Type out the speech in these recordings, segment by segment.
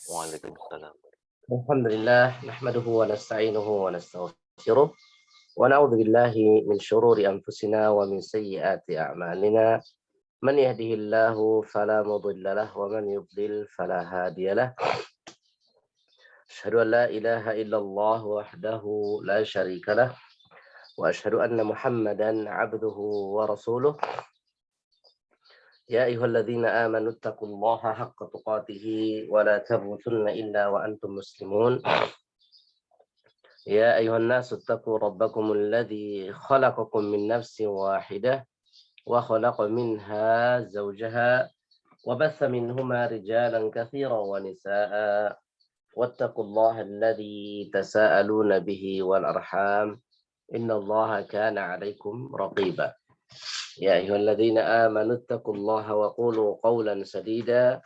Waalaikumsalam. الحمد لله نحمده ونستعينه ونستغفره ونعوذ بالله من شرور أنفسنا ومن سيئات أعمالنا من يهده الله فلا مضل له ومن يضلل فلا هادي له أشهد أن لا إله إلا الله وحده لا شريك له وأشهد أن محمدا عبده ورسوله يا أيها الذين آمنوا اتقوا الله حق تقاته ولا تموتن إلا وأنتم مسلمون يا أيها الناس اتقوا ربكم الذي خلقكم من نفس واحدة وخلق منها زوجها وبث منهما رجالا كثيرا ونساء واتقوا الله الذي تساءلون به والأرحام إن الله كان عليكم رقيبا يا أيها الذين آمنوا اتقوا الله وقولوا قولا سديدا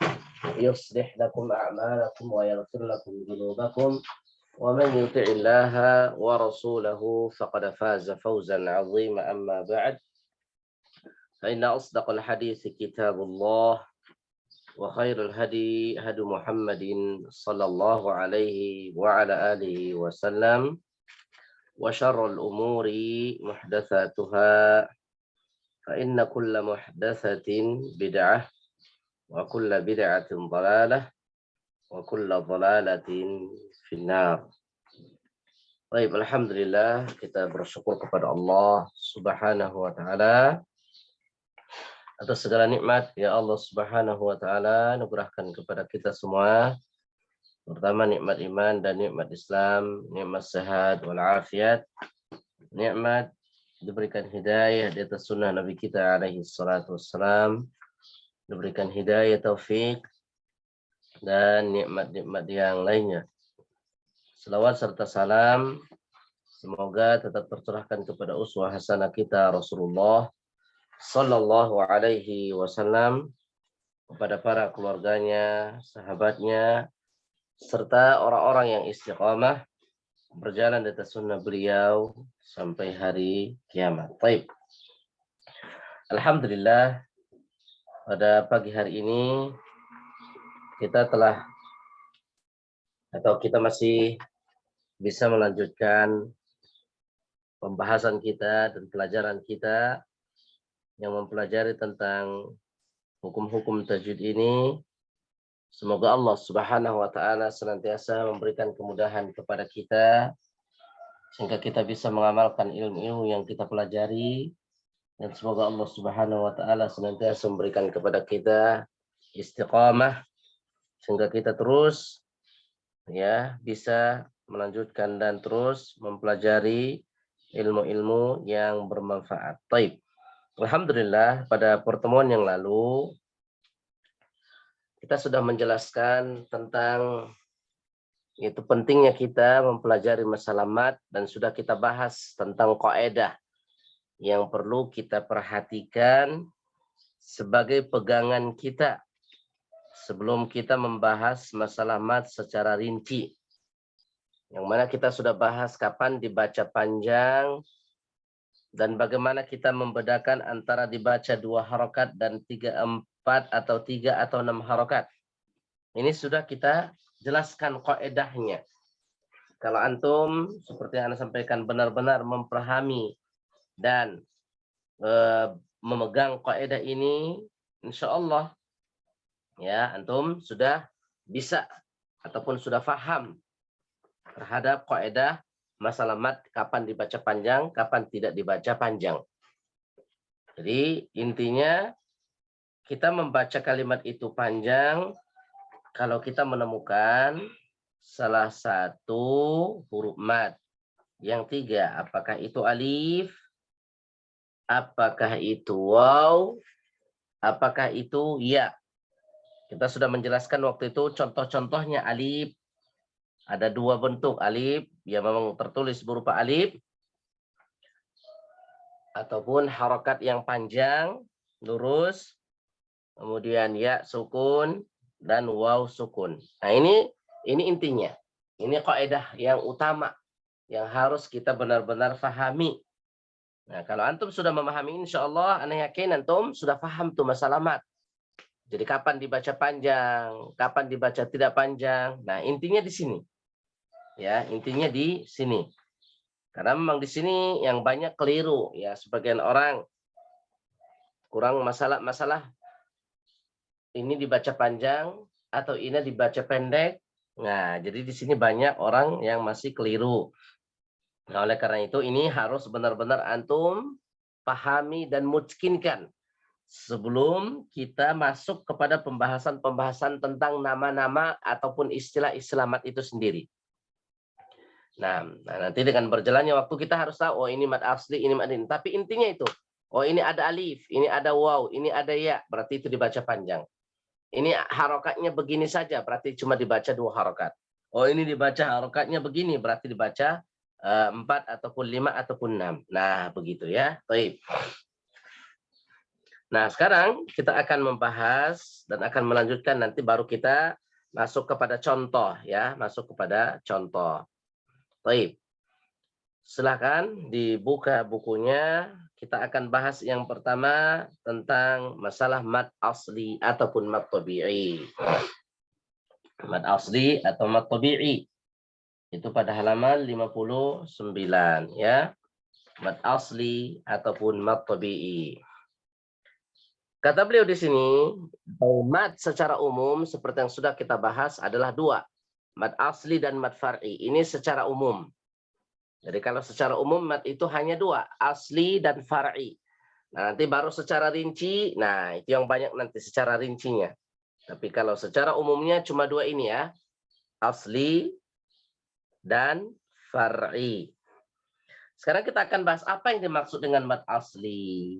يصلح لكم أعمالكم ويغفر لكم ذنوبكم ومن يطع الله ورسوله فقد فاز فوزا عظيما أما بعد فإن أصدق الحديث كتاب الله وخير الهدي هدي محمد صلى الله عليه وعلى آله وسلم وشر الأمور محدثاتها فإن كل محدثة بدعة وكل بدعة ضلالة وكل ضلالة في النار. Baik, alhamdulillah kita bersyukur kepada Allah Subhanahu wa taala atas segala nikmat ya Allah Subhanahu wa taala anugerahkan kepada kita semua. Pertama nikmat iman dan nikmat Islam, nikmat sehat wal afiat, nikmat diberikan hidayah di atas sunnah Nabi kita alaihi salatu wassalam, diberikan hidayah taufik dan nikmat-nikmat yang lainnya. Selawat serta salam semoga tetap tercurahkan kepada uswah hasanah kita Rasulullah sallallahu alaihi wasallam, kepada para keluarganya, sahabatnya, serta orang-orang yang istiqamah berjalan di atas sunnah beliau sampai hari kiamat. Baik. Alhamdulillah pada pagi hari ini kita masih bisa melanjutkan pembahasan kita dan pelajaran kita yang mempelajari tentang hukum-hukum tajwid ini. Semoga Allah Subhanahu wa taala senantiasa memberikan kemudahan kepada kita sehingga kita bisa mengamalkan ilmu-ilmu yang kita pelajari, dan semoga Allah Subhanahu wa taala senantiasa memberikan kepada kita istiqamah sehingga kita terus bisa melanjutkan dan terus mempelajari ilmu-ilmu yang bermanfaat. Baik. Alhamdulillah pada pertemuan yang lalu kita sudah menjelaskan tentang itu pentingnya kita mempelajari masalah mat, dan sudah kita bahas tentang kaidah yang perlu kita perhatikan sebagai pegangan kita sebelum kita membahas masalah mat secara rinci. Yang mana kita sudah bahas kapan dibaca panjang dan bagaimana kita membedakan antara dibaca 2 harokat dan 3, 4 atau 3 atau 6 harokat. Ini sudah kita jelaskan kaidahnya. Kalau antum seperti yang Anda sampaikan benar-benar memahami dan memegang kaidah ini, insya Allah antum sudah bisa ataupun sudah paham terhadap kaidah masalah mat, kapan dibaca panjang, kapan tidak dibaca panjang. Jadi intinya kita membaca kalimat itu panjang kalau kita menemukan salah satu huruf mat. Yang 3, apakah itu alif, apakah itu waw, apakah itu ya. Kita sudah menjelaskan waktu itu contoh-contohnya alif. Ada 2 bentuk alif yang memang tertulis berupa alif ataupun harokat yang panjang lurus, kemudian ya sukun dan waw sukun. Nah ini intinya. Ini kaidah yang utama yang harus kita benar-benar fahami. Nah kalau antum sudah memahami, insya Allah ana yakin antum sudah paham tuh masalah mat. Jadi kapan dibaca panjang, kapan dibaca tidak panjang. Nah, intinya di sini. Ya, intinya di sini. Karena memang di sini yang banyak keliru ya, sebagian orang kurang masalah ini dibaca panjang atau ini dibaca pendek. Nah, jadi di sini banyak orang yang masih keliru. Nah, oleh karena itu ini harus benar-benar antum pahami dan mutkinkan sebelum kita masuk kepada pembahasan-pembahasan tentang nama-nama ataupun istilah-istilah mat itu sendiri. Nah, nanti dengan berjalannya waktu kita harus tahu, oh ini mat asli, ini mat ini. Tapi intinya itu, oh ini ada alif, ini ada waw, ini ada ya, berarti itu dibaca panjang. Ini harokatnya begini saja, berarti cuma dibaca 2 harokat. Oh ini dibaca harokatnya begini, berarti dibaca 4 ataupun 5 ataupun 6. Nah begitu ya. Baik. Nah sekarang kita akan membahas dan akan melanjutkan, nanti baru kita masuk kepada contoh ya, masuk kepada contoh. Baik. Silahkan dibuka bukunya. Kita akan bahas yang pertama tentang masalah mad asli ataupun mad tabi'i. Mad asli atau mad tabi'i. Itu pada halaman 59 ya. Mad asli ataupun mad tabi'i. Kata beliau di sini, mad secara umum seperti yang sudah kita bahas adalah 2. Mad asli dan mad far'i. Ini secara umum. Jadi kalau secara umum mad itu hanya 2, asli dan far'i. Nah, nanti baru secara rinci, nah itu yang banyak nanti secara rincinya. Tapi kalau secara umumnya cuma 2 ini ya, asli dan far'i. Sekarang kita akan bahas apa yang dimaksud dengan mad asli.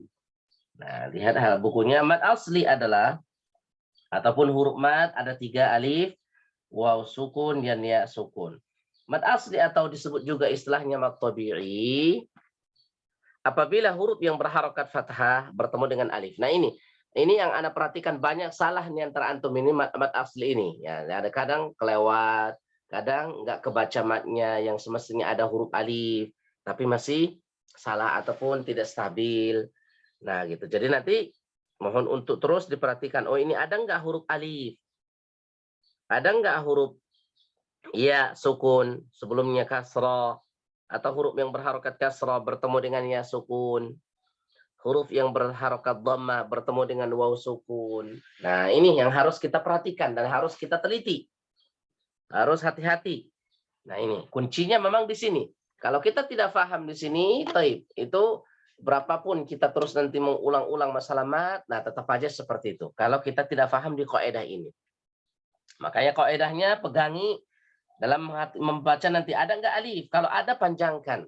Nah, lihat bukunya. Mad asli adalah, ataupun huruf mad ada 3 alif, waw sukun, dan ya sukun. Mad asli atau disebut juga istilahnya mad tabi'i apabila huruf yang berharokat fathah bertemu dengan alif. Nah ini yang Anda perhatikan banyak salah nih antara antum ini mad asli ini. Ya, ada kadang kelewat, kadang nggak kebaca matnya yang semestinya ada huruf alif, tapi masih salah ataupun tidak stabil. Nah gitu. Jadi nanti mohon untuk terus diperhatikan. Oh ini ada nggak huruf alif? Ada nggak huruf ya sukun sebelumnya kasroh, atau huruf yang berharokat kasroh bertemu dengan ya sukun, huruf yang berharokat dhamma bertemu dengan waw sukun. Nah ini yang harus kita perhatikan dan harus kita teliti, harus hati-hati. Nah ini kuncinya memang di sini. Kalau kita tidak paham di sini, taib, itu berapapun kita terus nanti mengulang-ulang masalah mat, nah tetap aja seperti itu. Kalau kita tidak paham di kaidah ini, makanya kaidahnya pegangi. Dalam membaca nanti ada nggak alif? Kalau ada panjangkan.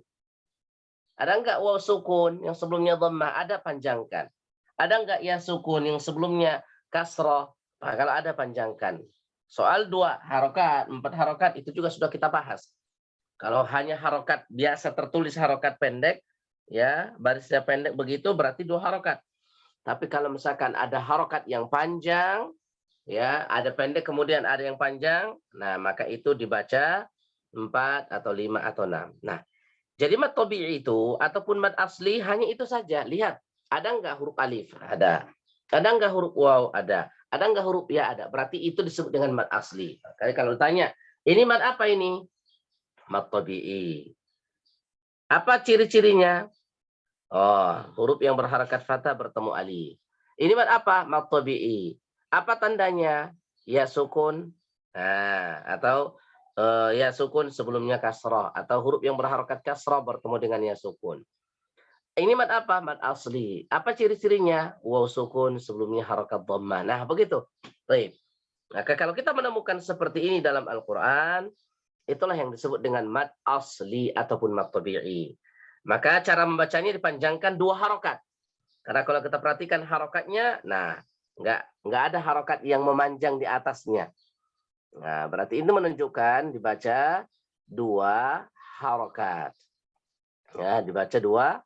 Ada nggak waw sukun yang sebelumnya dhammah? Ada panjangkan. Ada nggak ya sukun yang sebelumnya kasroh? Nah, kalau ada panjangkan. Soal 2 harokat, 4 harokat itu juga sudah kita bahas. Kalau hanya harokat biasa tertulis harokat pendek, ya barisnya pendek begitu berarti 2 harokat. Tapi kalau misalkan ada harokat yang panjang, ya ada pendek kemudian ada yang panjang, nah maka itu dibaca 4 atau 5 atau 6. Nah jadi mad tabi'i itu ataupun mad asli hanya itu saja. Lihat, ada nggak huruf alif? Ada nggak huruf waw? Ada nggak huruf ya? Ada. Berarti itu disebut dengan mad asli. Makanya kalau ditanya, ini mad apa ini? Mad tabi'i. Apa ciri-cirinya? Oh, huruf yang berharakat fathah bertemu alif. Ini mad apa? Mad tabi'i. Apa tandanya? Ya sukun. Nah, atau ya sukun sebelumnya kasrah, atau huruf yang berharokat kasrah bertemu dengan ya sukun. Ini mad apa? Mad asli. Apa ciri-cirinya? Waw sukun sebelumnya harokat dhammah. Nah, begitu. Baik. Maka kalau kita menemukan seperti ini dalam Al-Qur'an, itulah yang disebut dengan mad asli ataupun mad tabi'i. Maka cara membacanya dipanjangkan 2 harokat. Karena kalau kita perhatikan harokatnya, nah nggak ada harokat yang memanjang di atasnya. Nah, berarti itu menunjukkan dibaca 2 harokat. Ya, dibaca 2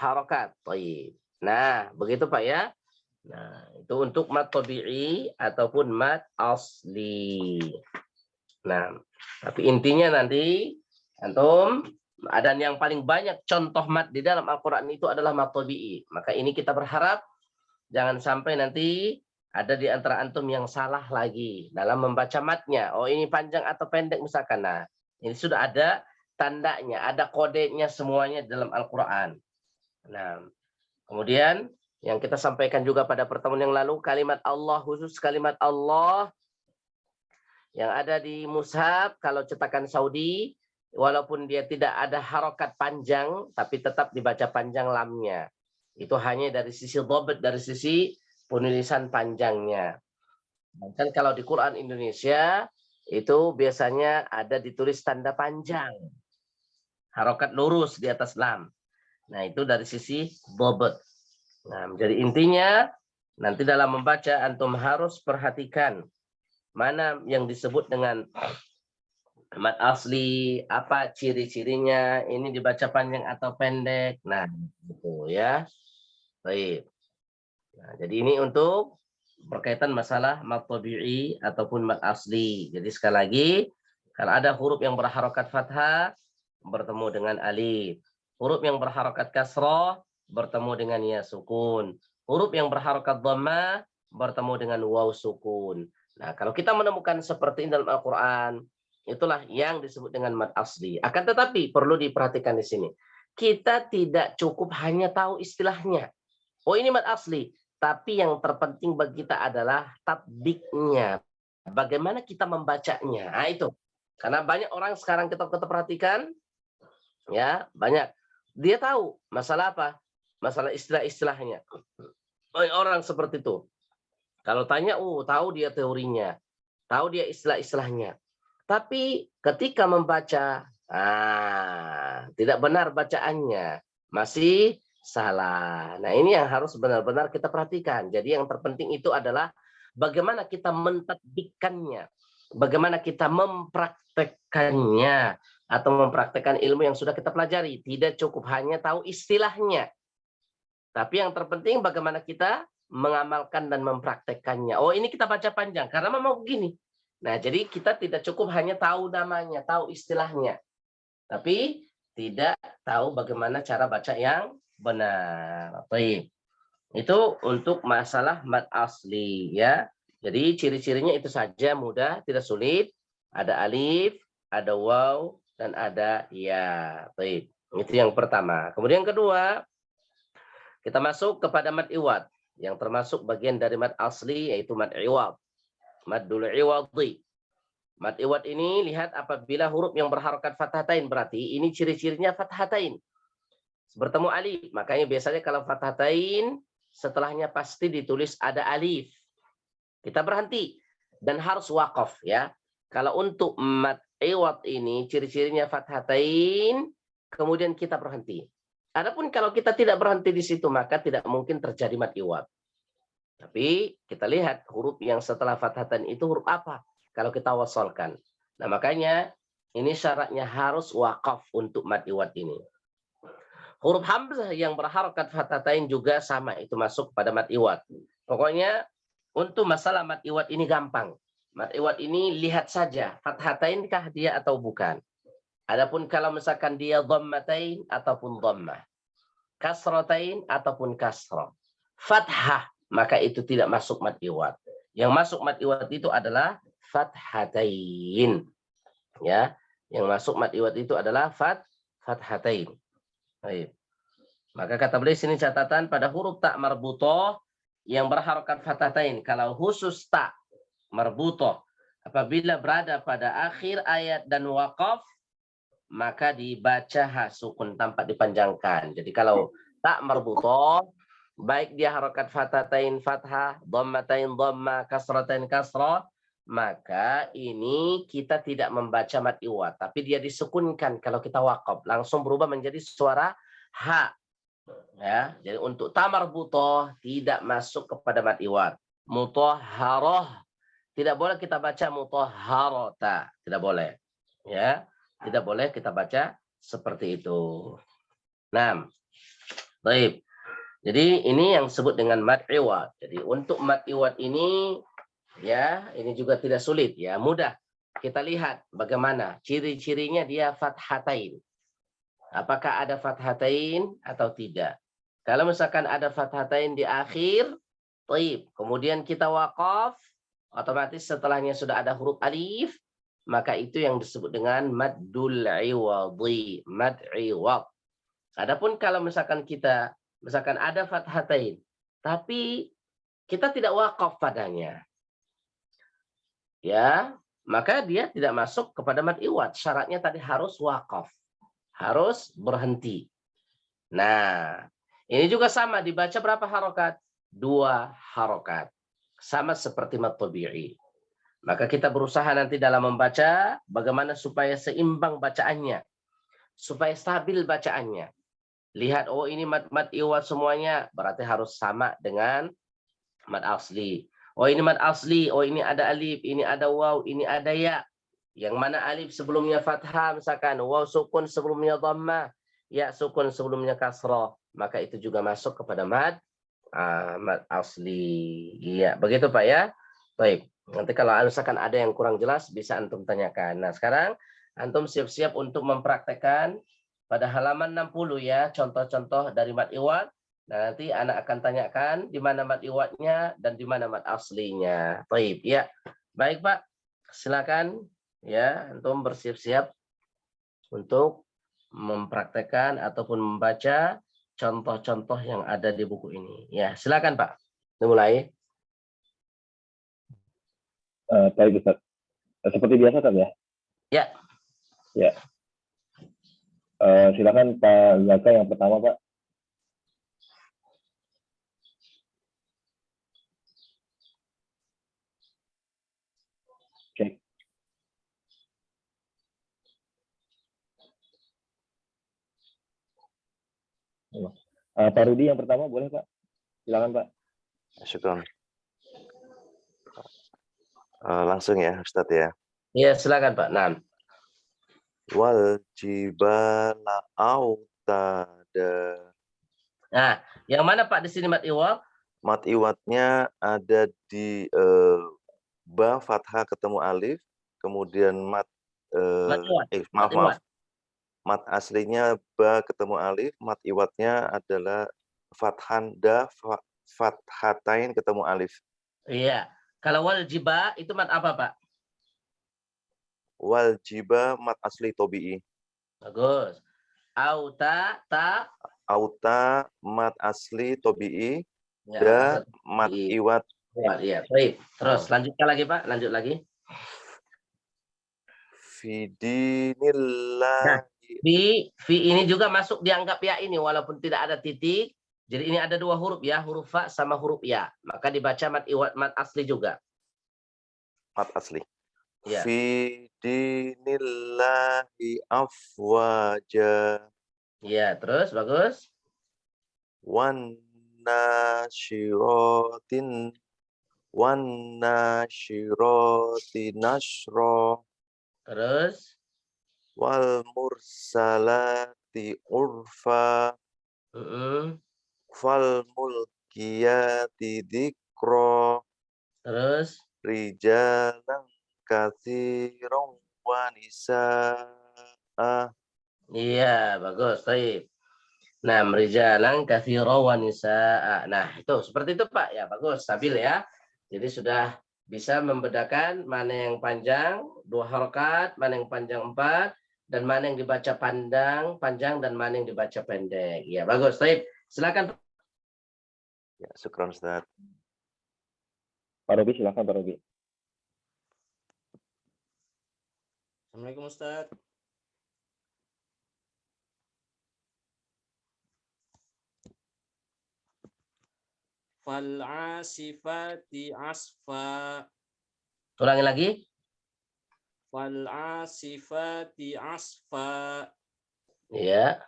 harokat. Nah, begitu Pak ya. Nah, itu untuk mad tabi'i ataupun mad asli. Nah, tapi intinya nanti antum, dan yang paling banyak contoh mad di dalam Al-Qur'an itu adalah mad tabi'i. Maka ini kita berharap jangan sampai nanti Ada di antara antum yang salah lagi dalam membaca matnya. Oh, ini panjang atau pendek misalkan. Nah, ini sudah ada tandanya, ada kodenya semuanya dalam Al-Quran. Nah, kemudian yang kita sampaikan juga pada pertemuan yang lalu, kalimat Allah, khusus kalimat Allah yang ada di mushaf, kalau cetakan Saudi, walaupun dia tidak ada harokat panjang, tapi tetap dibaca panjang lamnya. Itu hanya dari sisi dhabt, dari sisi penulisan panjangnya. Dan kalau di Quran Indonesia, itu biasanya ada ditulis tanda panjang. Harokat lurus di atas lam. Nah, itu dari sisi dhabt. Nah, jadi intinya, nanti dalam membaca, antum harus perhatikan mana yang disebut dengan mad asli, apa ciri-cirinya, ini dibaca panjang atau pendek. Nah, itu ya. Baik. Nah, jadi ini untuk berkaitan masalah mad tabi'i ataupun mad asli. Jadi sekali lagi, kalau ada huruf yang berharokat fathah bertemu dengan alif. Huruf yang berharokat kasrah bertemu dengan ya sukun. Huruf yang berharokat dhammah bertemu dengan waw sukun. Nah, kalau kita menemukan seperti ini dalam Al-Quran, itulah yang disebut dengan mad asli. Akan tetapi perlu diperhatikan di sini. Kita tidak cukup hanya tahu istilahnya. Oh, ini mad asli. Tapi yang terpenting bagi kita adalah tatbiknya. Bagaimana kita membacanya. Nah, itu. Karena banyak orang sekarang kita perhatikan, ya, banyak. Dia tahu masalah apa? Masalah istilah-istilahnya. Banyak orang seperti itu. Kalau tanya, tahu dia teorinya. Tahu dia istilah-istilahnya. Tapi ketika membaca, tidak benar bacaannya. Masih salah. Nah, ini yang harus benar-benar kita perhatikan. Jadi yang terpenting itu adalah bagaimana kita mentadbikannya. Bagaimana kita mempraktekannya. Atau mempraktekkan ilmu yang sudah kita pelajari. Tidak cukup hanya tahu istilahnya. Tapi yang terpenting bagaimana kita mengamalkan dan mempraktekkannya. Oh, ini kita baca panjang. Karena memang begini. Nah, jadi kita tidak cukup hanya tahu namanya, tahu istilahnya. Tapi tidak tahu bagaimana cara baca yang benar. Baik. Itu untuk masalah mad asli ya. Jadi ciri-cirinya itu saja, mudah, tidak sulit. Ada alif, ada waw, dan ada ya. Baik. Itu yang pertama. Kemudian yang kedua, kita masuk kepada mad iwad yang termasuk bagian dari mad asli, yaitu mad iwad. Maddul iwadhi. Mad iwad ini lihat apabila huruf yang berharokat fathatain, berarti ini ciri-cirinya fathatain. Bertemu alif, makanya biasanya kalau fathatain setelahnya pasti ditulis ada alif. Kita berhenti dan harus waqaf ya. Kalau untuk mad iwad ini ciri-cirinya fathatain, kemudian kita berhenti. Adapun kalau kita tidak berhenti di situ, maka tidak mungkin terjadi mad iwad. Tapi kita lihat huruf yang setelah fathatain itu huruf apa? Kalau kita wasalkan. Nah, makanya ini syaratnya harus waqaf untuk mad iwad ini. Huruf hamzah yang berharokat fathatain juga sama, itu masuk pada mad iwad. Pokoknya untuk masalah mad iwad ini gampang. Mad iwad ini lihat saja fathatain kah dia atau bukan. Adapun kalau misalkan dia dhammatain ataupun dhammah, kasratain ataupun kasrah, fathah, maka itu tidak masuk mad iwad. Yang masuk mad iwad itu adalah fathatain. Ya, yang masuk mad iwad itu adalah fathatain. Baik. Maka kata beliau sini catatan pada huruf tak marbutoh yang berharokat fathatain. Kalau khusus tak marbutoh apabila berada pada akhir ayat dan waqaf, maka dibaca sukun tanpa dipanjangkan. Jadi kalau tak marbutoh, baik dia harokat fathatain fathah, dhammatain dhammah, kasratain kasrah, maka ini kita tidak membaca mad iwad, tapi dia disukunkan. Kalau kita waqaf langsung berubah menjadi suara ha. Ya, jadi untuk tamar butoh tidak masuk kepada mad iwad. Mutahharah tidak boleh kita baca mutahharata, tidak boleh. Ya, tidak boleh kita baca seperti itu. Nah, baik. Jadi ini yang disebut dengan mad iwad. Jadi untuk mad iwad ini ya, ini juga tidak sulit ya, mudah. Kita lihat bagaimana ciri-cirinya dia fathatain. Apakah ada fathatain atau tidak? Kalau misalkan ada fathatain di akhir, Taib. Kemudian kita waqaf, otomatis setelahnya sudah ada huruf alif, maka itu yang disebut dengan maddul iwadhi, mad iwad. Adapun kalau misalkan ada fathatain, tapi kita tidak waqaf padanya, ya, maka dia tidak masuk kepada mad iwad. Syaratnya tadi harus waqaf, harus berhenti. Nah, ini juga sama, dibaca berapa harokat? 2 harokat. Sama seperti mad tabi'i. Maka kita berusaha nanti dalam membaca bagaimana supaya seimbang bacaannya, supaya stabil bacaannya. Lihat, oh ini mad iwad semuanya, berarti harus sama dengan mad asli. Oh ini mad asli, oh ini ada alif, ini ada waw, ini ada ya. Yang mana alif sebelumnya fathah misalkan, waw sukun sebelumnya dhammah, ya sukun sebelumnya kasrah, maka itu juga masuk kepada mad asli. Iya, begitu Pak ya. Baik. Nanti kalau misalkan ada yang kurang jelas bisa antum tanyakan. Nah, sekarang antum siap-siap untuk mempraktekkan pada halaman 60 ya, contoh-contoh dari mad iwad. Nah, nanti anak akan tanyakan di mana mad iwadnya dan di mana mad aslinya. Baik, ya. Baik, Pak. Silakan ya, antum bersiap-siap untuk mempraktekkan ataupun membaca contoh-contoh yang ada di buku ini. Ya, silakan Pak. Dimulai. Baik Ustaz. Seperti biasa kan ya? Ya. Ya. Silakan Pak Zaka yang pertama Pak. Cek. Pak Rudi yang pertama boleh Pak? Silakan Pak. Syukron. Langsung ya Ustadz ya. Ya, silakan Pak. Nah. Wal jibala autada. Nah, yang mana Pak di sini mad iwad? Mad iwadnya ada di ba fathah ketemu alif, kemudian mad maaf. Mad aslinya ba ketemu alif, mad iwadnya adalah fathan da fathatain ketemu alif. Iya. Kalau wal jiba itu mad apa, Pak? Wal jiba mad asli tobi'i. Bagus. Auta Mad asli tobi'i. Ya, Da mad iwad. Iya, baik. Terus lanjutkan lagi, Pak. Lanjut lagi. Fidinillah. Nah, fi ini juga masuk dianggap ya ini walaupun tidak ada titik. Jadi ini ada 2 huruf ya, huruf fa sama huruf ya. Maka dibaca mad iwad mad asli juga. Mad asli. Ya. Fi dinillahi afwaja. Ya, terus bagus. Wan nasyiroti nashra. Terus Wal mursalati urfa. Fal mulkiyati dzikra. Terus Rijalan katsiran wa nisaa. iya, bagus. Baik. Nah, rijalan katsiran wa nisaa. Nah, itu seperti itu, Pak. Ya, bagus, stabil ya. Jadi sudah bisa membedakan mana yang panjang 2 harokat, mana yang panjang 4, dan mana yang dibaca panjang dan mana yang dibaca pendek. Ya, bagus. Baik. Silakan. Ya, syukron Ustaz. Pak Robi silakan Pak Robi. Assalamualaikum Ustaz. Fal'asifati asfa. Ulangi lagi. Fal'asifati asfa. Ya.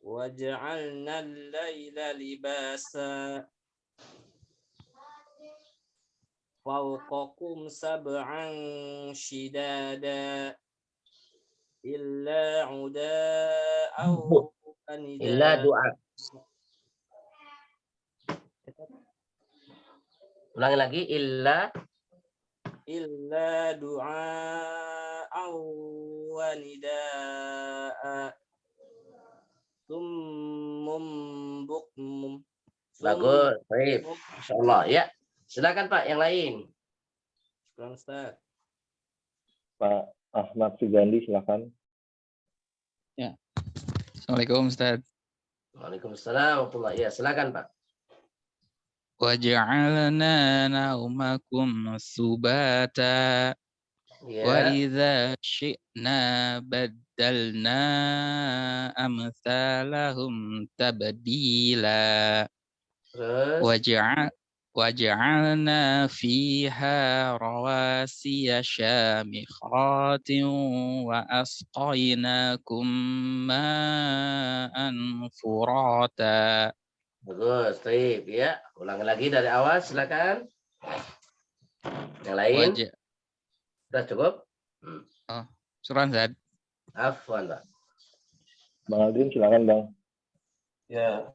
Waja'alna al-laila libasa. Fawqakum sab'an shidada. Illa uda'aw anida. Illa du'a. Ulangi lagi. Illa du'a'aw wanida'a. Summum bukmum. Bagus. Baik. Insyaallah ya. Silakan Pak, yang lain. Syukran Ustaz. Pak Ahmad Sugandi, silakan. Assalamualaikum Ustaz. Waalaikumsalam warahmatullahi. Ya, silakan Pak. Waja'alna naumakum subata wa Ya, idza syi'na baddalna amsalahum tabdila terus. waja'alna fiha rawasiya syamikhatin wa asqainakum ma'an furata. Bagus, baik. Ya, ulangi lagi dari awal, silakan. Yang lain, sudah cukup? Surah Zad. Afwan, Pak. Bang Aldrin, silakan Bang. Ya.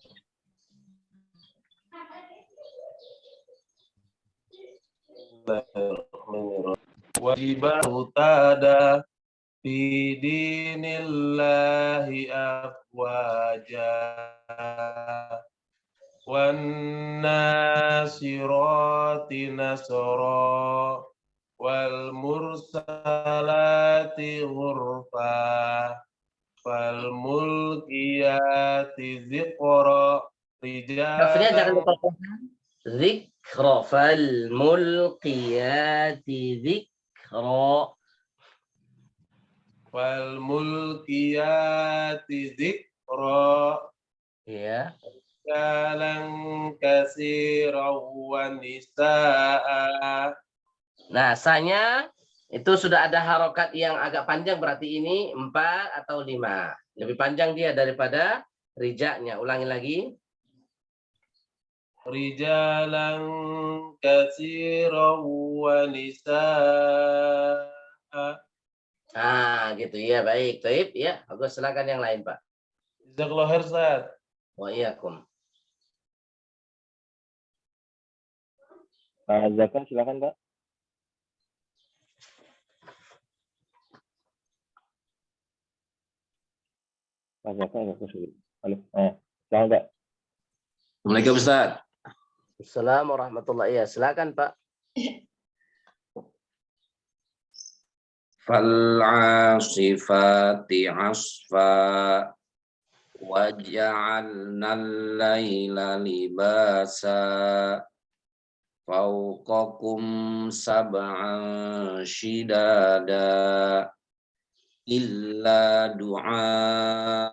Wajibah utada fi dinillahi afwaja wan nasirati nasra wal mursalati ghurfa fal mulkiyati ziqra Harfnya jangan rijalan diperpanjang. Zikra fal mulqiyati zikra. wal mulkiyati zikra Ya. jalan kasiran wa nisaa. Nah, sanya itu sudah ada harokat yang agak panjang, berarti ini 4 atau 5. Lebih panjang dia daripada rijaknya. Ulangi lagi. Rijalan kasiran wa nisaa. Nah, gitu ya. Baik, Taib. Ya, bagus. Silakan yang lain, Pak. Jazakallahu khair, Ustaz. Wa iyyakum. Pak Zaka, silakan Pak. Pak Zaka, nggak kesulit. Halo, silakan Pak. Assalamualaikum Ustaz. Assalamualaikum warahmatullahi wabarakatuh. Silakan, Pak. Fal'asifati asfa waja'alnal laila libasa fawqakum sab'an shidada illa du'a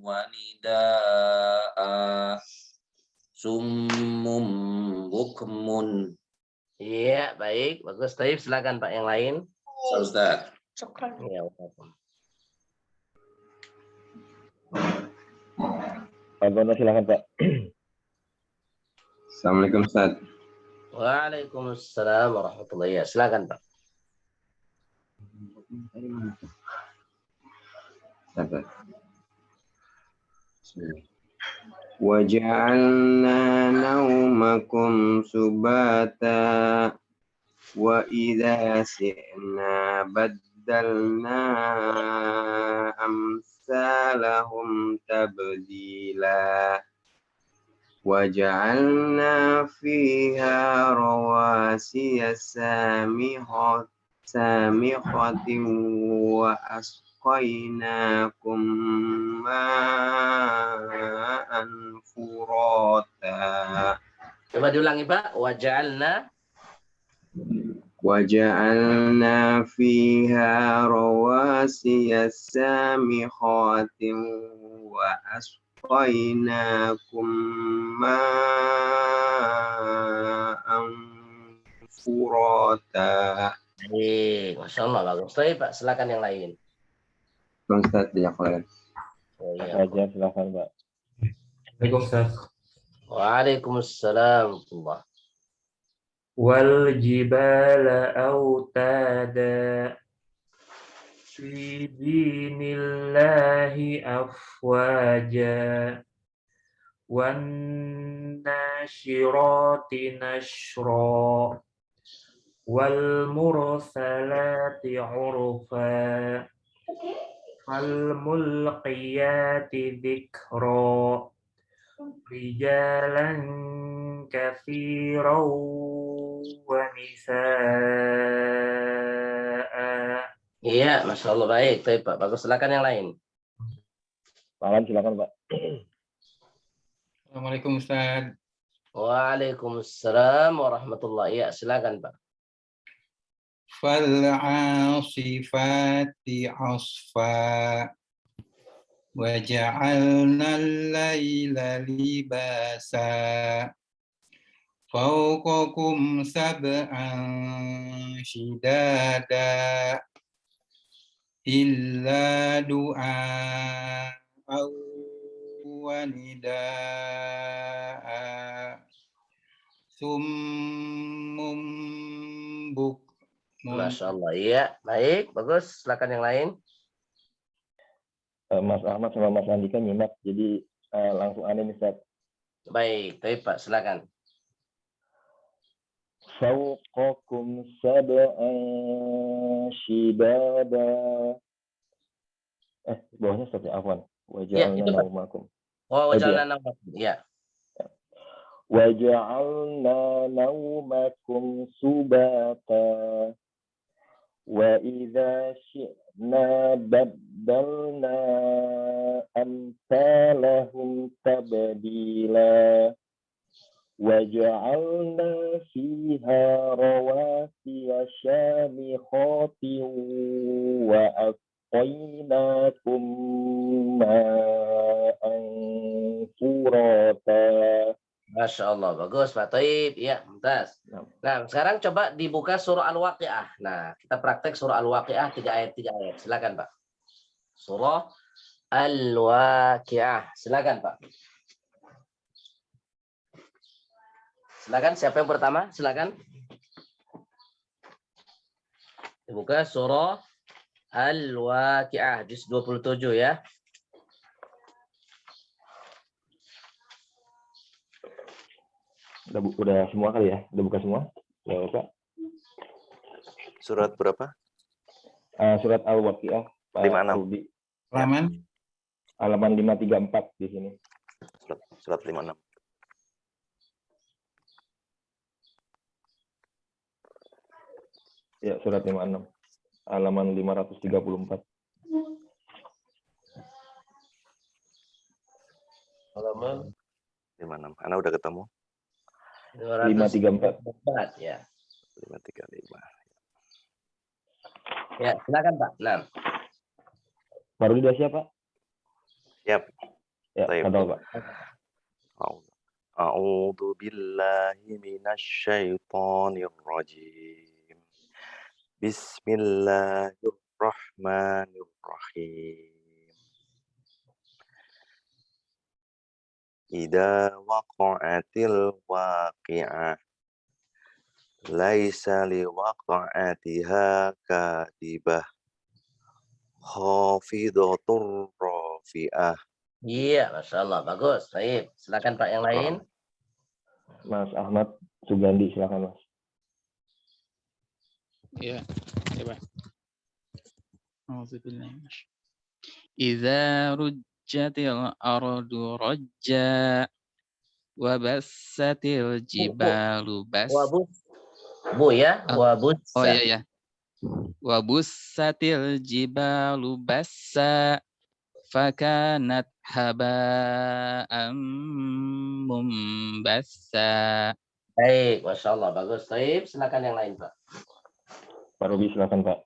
wa nida'a summum bukmun. Iya, baik. Bagus, Taib. Silakan, Pak, yang lain. Ustaz. Ya, waalaikumsalam. Pak Bono, silakan Pak. Assalamualaikum Ustaz. Waalaikumsalam warahmatullahi wabarakatuh. Silakan, Pak. Waja'alna naumakum subata wa idza syi'na baddalna amsalahum tabdila waja'alna fiha rawasiya samihatin wa asqainakum ma'an furata. Coba diulangi, Pak. Waja'alna fiha rawasiya samihatin wa asqainakum ma'an furata. Baik, Masya Allah, bagus. Baik, Pak. Silakan yang lain. Ustaz, jazakallahu khair. Oh, Pak iya. Fajar, silakan Pak. Waalaikumsalam warahmatullahi. Wal jibala autada fi dinillahi afwaja wan nashirati nashra wal mursalati urfa fal mulqiyati dzikra rijalan كثيرا ونساء. Iya, Masya Allah, baik. Baik, Pak. Bagus, silakan yang lain. Malam, silakan Pak. Assalamualaikum Ustaz. Waalaikumsalam warahmatullahi. Ya, silakan Pak. Fal'asifati asfa waja'alna al-laila libasa fawqakum sab'an shidada illa du'a wa nidaa summum Masya Allah, iya. Baik, bagus. Silakan yang lain. Mas Ahmad sama Mas Andika nyimak, jadi langsung aneh nih Ustaz. Baik, Pak. Silakan. Fawqakum sab'an shidada. Bawahnya Ustaz ya, afwan. Waja'alna naumakum. Oh, waja'alna naumakum. Ya. Waja'alna naumakum subata. Wa idza syi'na baddalna amsalahum tabdila wa ja'alna fiha rawasiya shamikhatin wa asqaynakum ma'an furata. Masya Allah, bagus Pak Taib. Ya, mumtaz. Nah, sekarang coba dibuka surah Al-Waqi'ah. Nah, kita praktek surah Al-Waqi'ah 3 ayat. Silakan Pak. Surah Al-Waqi'ah. Silakan Pak. Silakan, siapa yang pertama? Silakan. Dibuka surah Al-Waqi'ah juz 27 ya. Udah semua kali ya? Udah buka semua? Ya, Pak. Surat berapa? Surat Al-Waqi'ah. 56. Halaman 534 di sini. Surat 56. Ya, surat 56. Halaman 534. Halaman 56. Ana udah ketemu. 534 ya. 535. Ya, silakan Pak. Nah. Baru udah siap, Pak? Siap. Ya, kata Pak. A'udzu billahi minasyaitonir rajim. Bismillahirrahmanirrahim. Idza waqa'atil waqi'ah laisa liwaqa'atiha kadibah khafidatur rafi'ah. Iya, Masya Allah. Bagus. Baik. Silakan Pak yang lain. Mas Ahmad Sugandi, silakan Mas. Ya, coba. Idza rujjatil ardu rajja wa bassatil jibalu bas. Bu ya, wabus. Oh iya. Wa bussatil jibalu bassa fakanat haba'an mumbassa. Baik, Masya Allah. Bagus. Baik, silakan yang lain Pak. Pak Robi, silakan Pak.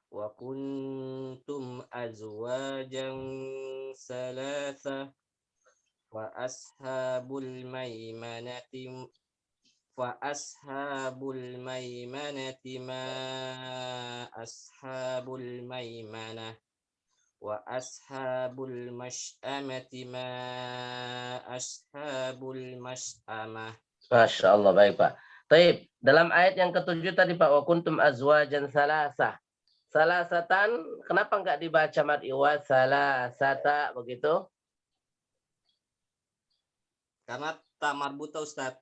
Wa kuntum azwajan salatha wa ashabul maimanati ma ashabul maimanah wa ashabul mash'amati ma ashabul mash'amah. Masya Allah, baik Pak. Baik, dalam ayat yang ke-7 tadi Pak, wa kuntum azwajan salasah. Salasatan, kenapa enggak dibaca mad iwad salasata begitu? Karena tamar buta Ustaz.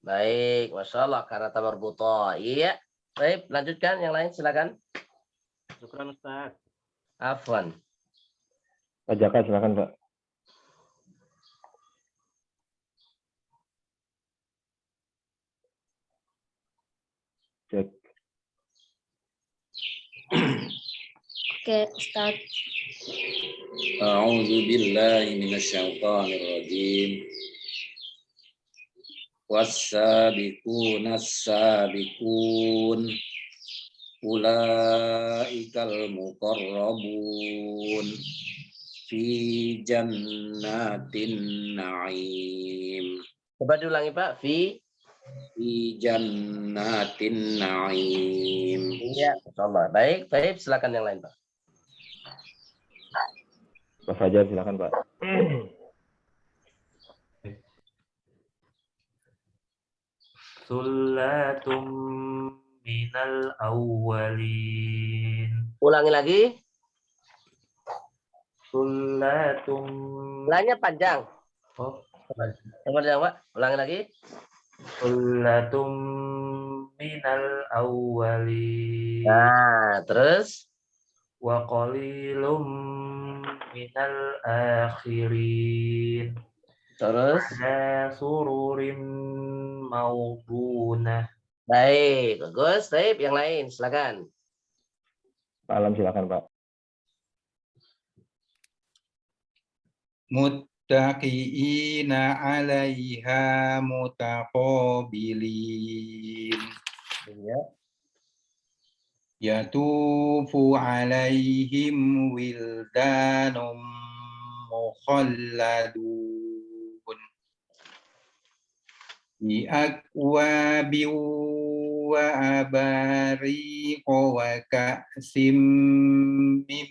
Baik, Masya Allah, karena tamar buta. Iya. Baik, lanjutkan yang lain silakan. Syukran Ustaz. Afwan. Pak Jaka, silakan Pak. Cek. Oke, Ustaz. A'udzu billahi minasyaitonir rajim. Was-sabiquna as-sabiqun ulaikal muqarrabun fi jannatin na'im. Coba diulangi Pak. Fi jannatin na'im. Iya, insyaallah. Baik, silakan yang lain Pak. Pak Fajar, silakan Pak. Sullatum minal awwalin. Ulangi lagi. Sullatum. Lainnya panjang. Oh, Coba Pak. Ulangi lagi. sullatum minal awwalin. Nah, terus Wa qalilum minal akhirin. terus Ala sururim maudunah. baik, bagus. Baik, yang lain silakan. Pak Alam, silakan Pak. Muttaqiina 'alaiha mutaqabilin. Iya. Yatufu 'alaihim wildanum mukhalladun bi akwabin wa abariqa wa ka'sim min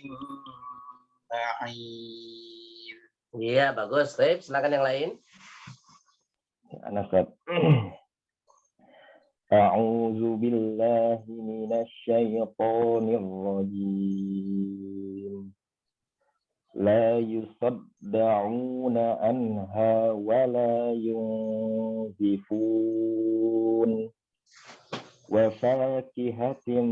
ma'in. Iya, bagus. Baik, silakan yang lain. Anas, Pak. A'udzu billahi minasyaitonir rajim. La yusaddauna anha wa la yunzifun. Wa fakihatin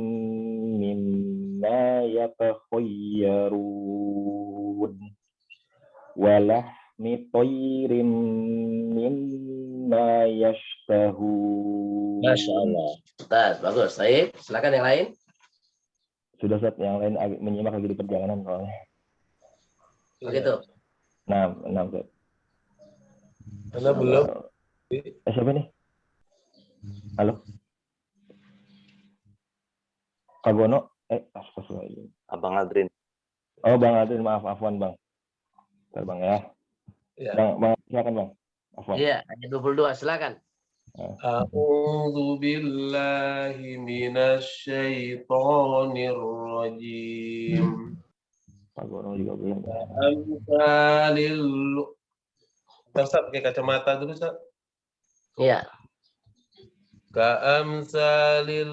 mimma yatakhayyarun. Wa lahmi tayrin mimma yashtahun. Masya Allah. Ustaz, bagus. Baik, silakan yang lain. Sudah Ustaz, yang lain menyimak lagi di perjalanan soalnya. Begitu. Nah, Ustaz. Karena belum. Siapa nih? Halo? Kak Gono? Astagfirullah. Abang Adrin. Oh, Bang Adrin, maaf, afwan Bang. Bentar, Bang ya. Ya. Bang, silakan Bang. Afwan. Iya, ayat 22, silakan. A'udzu billahi minasyaitonir rajim. Pak Gono juga belum. Amsalil. Ustaz pakai kacamata dulu, Ustaz. Iya. Ka'amsalil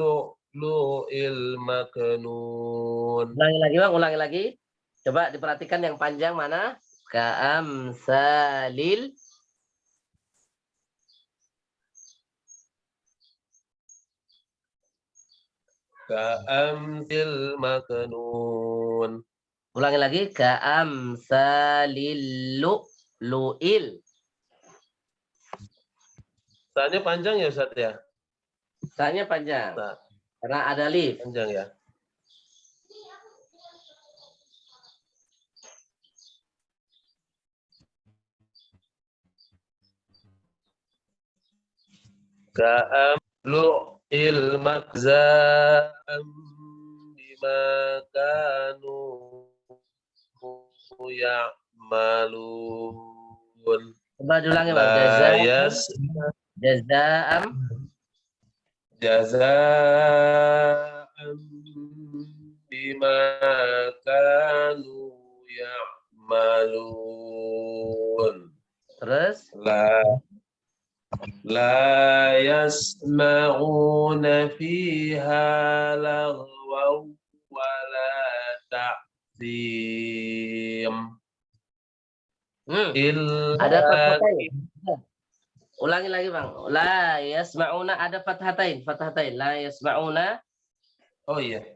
lu'lu'il maknun. Ulangi lagi, Bang. Ulangi lagi. Coba diperhatikan yang panjang mana? Ka'amsalil. Ka'amsil maknun. Ulangi lagi. Ka'amsalil lu'il. Tanya panjang ya, Ustaz ya? Tanya panjang. Nah, Karena ada alif. panjang ya. Ka'am lu'il makza'am bima kanu ya'malun. Coba diulangi, Bang. Jazaa'am. Jaza'am bima kanu ya'malun. Terus? La yasma'una fiha lagwaw wa la ta'zim. Ada perkataannya. Ulangi lagi Bang. La yasma'una ada fathatain. La yasma'una. Oh iya.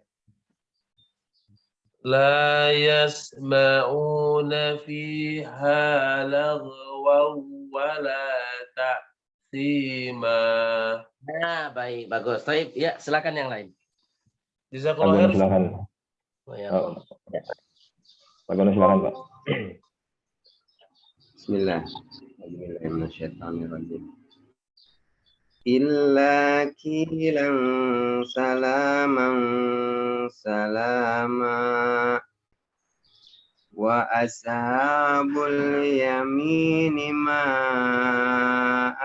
La yasma'una fiha lagwaw wala ta'thima. Nah, baik, bagus. Baik, ya, silakan yang lain. Jazakallahu Pak Guna khair. silakan. Oh, ya, Oh. Pak Guna silakan Pak. Bismillah. Bismillahirrahmanirrahim. Illa kilan salaman salama wa ashabul yamini ma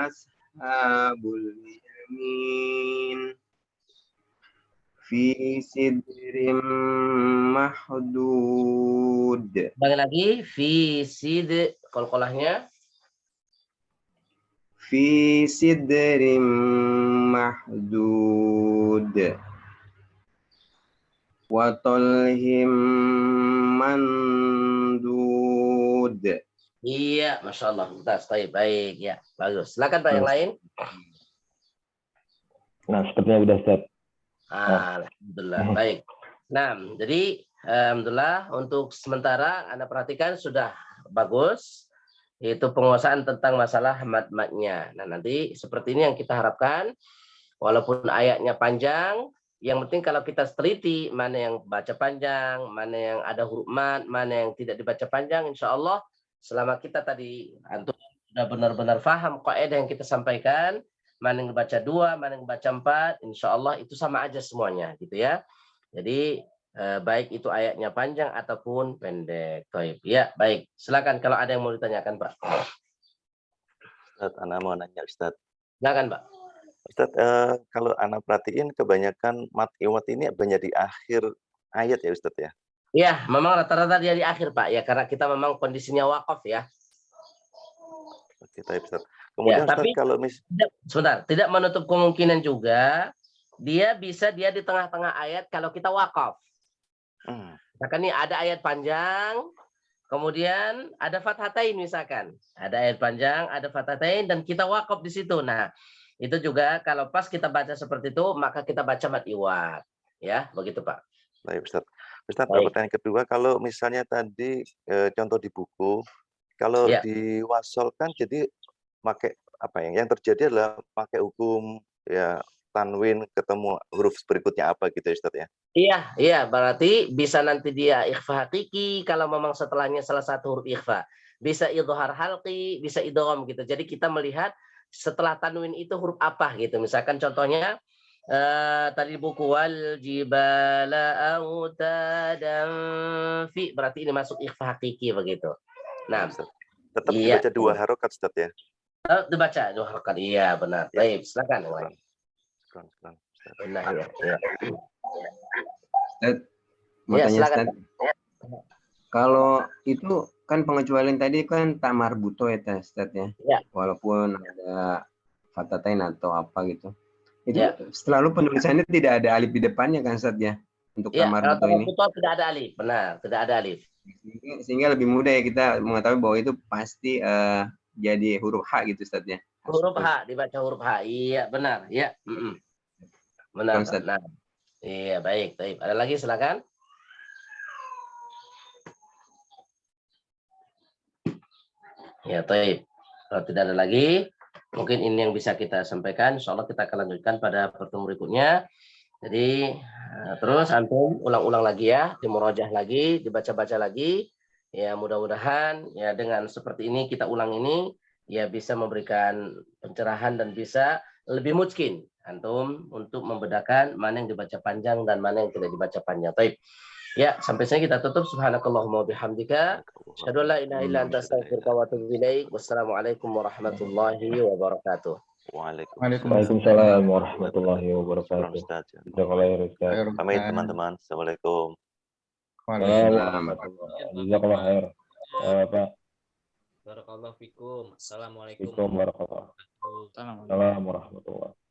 ashabul yamin fi sidrim mahdud. Bagi lagi, fi sid qalqalahnya. Fi sidrim mahdud wa talhim mandud. Iya, Masya Allah. Baik, baik, ya, bagus. Silakan Pak yang lain. Nah, sepertinya udah Ustaz. Alhamdulillah, baik. Nah, jadi alhamdulillah untuk sementara Anda perhatikan sudah bagus. Itu penguasaan tentang masalah mat-matnya. Nah, nanti seperti ini yang kita harapkan. Walaupun ayatnya panjang, yang penting kalau kita teliti mana yang baca panjang, mana yang ada huruf mat, mana yang tidak dibaca panjang, insya Allah selama kita tadi antum sudah benar-benar paham kaidah yang kita sampaikan, mana yang dibaca 2, mana yang dibaca 4, insya Allah itu sama aja semuanya, gitu ya. Jadi baik itu ayatnya panjang ataupun pendek. Baik, ya, baik. Silakan kalau ada yang mau ditanyakan, Pak. Ustaz, Ana mau nanya Ustaz. Silakan, Pak. Ustaz, kalau Ana perhatiin kebanyakan mat iwat ini banyak di akhir ayat ya Ustaz ya? Iya, memang rata-rata dia di akhir, Pak. Ya, karena kita memang kondisinya wakaf ya. Oke, baik Ustaz. Kemudian Ya, tapi Ustaz, kalau sebentar, tidak menutup kemungkinan juga dia bisa di tengah-tengah ayat kalau kita wakaf. Misalkan nih ada ayat panjang, kemudian ada fathatain misalkan. Ada ayat panjang, ada fathatain, dan kita wakaf di situ. Nah, itu juga kalau pas kita baca seperti itu, maka kita baca mat iwat. Ya, begitu Pak. Baik Ustaz. Ustaz, pertanyaan kedua, kalau misalnya tadi contoh di buku, kalau diwasolkan jadi pakai apa yang terjadi adalah pakai hukum ya tanwin ketemu huruf berikutnya apa gitu ya Ustaz ya? Iya, berarti bisa nanti dia ikhfa hakiki kalau memang setelahnya salah satu huruf ikhfa. Bisa idhar halqi, bisa idgham gitu. Jadi kita melihat setelah tanwin itu huruf apa gitu. Misalkan contohnya tadi buku wal jibala autadan fi, berarti ini masuk ikhfa hakiki begitu. Nah, tetap dibaca 2 harokat Ustaz ya? Dibaca 2 harokat. Iya, benar. Baik, silakan. Benar ya. Ustaz, mau tanya Ustaz. Kalau itu kan pengecualian tadi kan tak marbuto ya Ustaz ya. Walaupun ada fathatain atau apa gitu. Itu selalu penulisannya tidak ada alif di depannya kan Ustaz ya. Untuk tak marbuto ini. Tidak ada alif, benar, tidak ada alif. Sehingga lebih mudah ya kita mengetahui bahwa itu pasti jadi huruf H gitu Ustaz ya. Huruf H, dibaca huruf H. Iya, benar, ya. Benar, Ustaz. Nah, iya, baik. Ada lagi, silakan. Ya, baik. Kalau tidak ada lagi, mungkin ini yang bisa kita sampaikan. Insya Allah kita akan lanjutkan pada pertemuan berikutnya. Jadi, terus antum ulang-ulang lagi ya, dimurajah lagi, dibaca-baca lagi. Ya, mudah-mudahan ya dengan seperti ini kita ulang ini ya bisa memberikan pencerahan dan bisa lebih mungkin antum untuk membedakan mana yang dibaca panjang dan mana yang tidak dibaca panjang. Baik. Ya, sampai sini kita tutup. Subhanakallahumma bihamdika, asyhadu an la ilaha illa anta astaghfiruka wa atubu ilaik. Wassalamualaikum warahmatullahi wabarakatuh. Waalaikumsalam warahmatullahi wabarakatuh. Pamit teman-teman. Assalamualaikum. Jazakallahu khair. Pak. Barakallahu fikum. Assalamualaikum warahmatullahi wabarakatuh. Assalamualaikum warahmatullahi wabarakatuh.